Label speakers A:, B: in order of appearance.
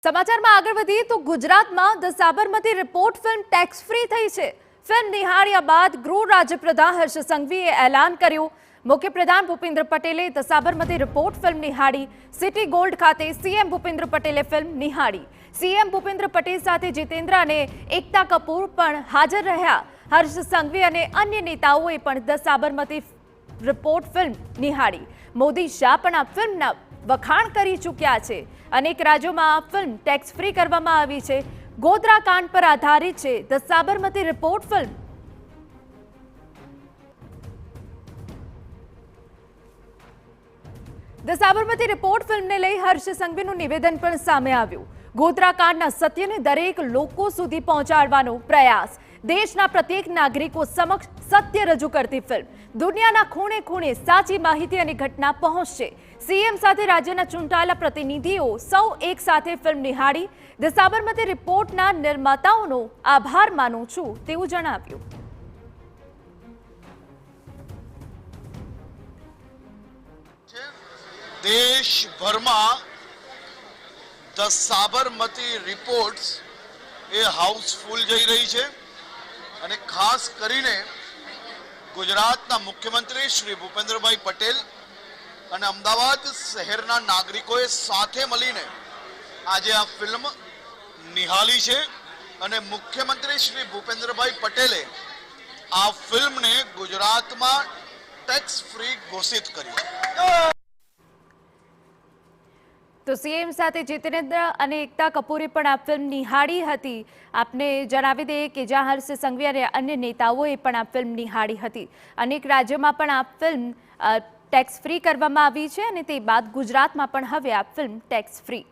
A: સમાચારમાં આગળ વધીએ તો ગુજરાતમાં the Sabarmati report film tax free થઈ છે। ફિલ્મ નિહાળ્યા બાદ ગૃહ રાજ્યપ્રધાન હર્ષ સંઘવીએ એલાન કર્યું। મુખ્યપ્રધાન ભૂપેન્દ્ર પટેલે ધ સાબરમતી રિપોર્ટ ફિલ્મ નિહાળી। સિટી ગોલ્ડ ખાતે સીએમ ભૂપેન્દ્ર પટેલે ફિલ્મ નિહાળી। સીએમ ભૂપેન્દ્ર પટેલ સાથે જીતેન્દ્ર અને એકતા કપૂર પણ હાજર રહ્યા। હર્ષ સંઘવી અને અન્ય નેતાઓએ પણ ધ સાબરમતી રિપોર્ટ ફિલ્મ નિહાળી। મોદી શાહ પણ આ ફિલ્મના વખાણ કરી ચૂક્યા છે। અનેક રાજ્યોમાં આ ફિલ્મ ટેક્સ ફ્રી કરવામાં આવી છે। ગોધરા કાંડ પર આધારિત છે the Sabarmati report film. The Sabarmati report ફિલ્મને લઈ હર્ષ સંઘવીનું નિવેદન પણ સામે આવ્યું। ગોધરા કાંડના સત્યને દરેક લોકો સુધી પહોંચાડવાનો પ્રયાસ। દેશના પ્રત્યેક નાગરિકો સમક્ષ સત્ય રજૂ કરતી ફિલ્મ। દુનિયાના ખૂણે ખૂણે સાચી માહિતી અને ઘટના પહોંચશે। સીએમ સાથે રાજ્યના ચૂંટાયેલા પ્રતિનિધિઓ સૌ એક સાથે ફિલ્મ નિહાળી। ધ સાબરમતી રિપોર્ટના નિર્માતાઓનો આભાર માનું છું તેવું જણાવ્યું।
B: દેશભરમાં the Sabarmati reports A Housefull જઈ રહી છે અને ખાસ કરીને ગુજરાતના મુખ્યમંત્રી શ્રી ભૂપેન્દ્રભાઈ પટેલ અને અમદાવાદ શહેરના નાગરિકોએ સાથે મળીને આજે આ ફિલ્મ નિહાળી છે અને મુખ્યમંત્રી શ્રી ભૂપેન્દ્રભાઈ પટેલે આ ફિલ્મને ગુજરાતમાં ટેક્સ ફ્રી ઘોષિત કરી।
A: તો સીએમ સાથે જીતેન્દ્ર અને એકતા કપૂરે પણ આ ફિલ્મ નિહાળી હતી। આપને જણાવી દઈએ કે જ્યાં હર્ષ સંઘવી અને અન્ય નેતાઓએ પણ આ ફિલ્મ નિહાળી હતી। અનેક રાજ્યોમાં પણ આ ફિલ્મ ટેક્સ ફ્રી કરવામાં આવી છે અને તે બાદ ગુજરાતમાં પણ હવે આ ફિલ્મ ટેક્સ ફ્રી।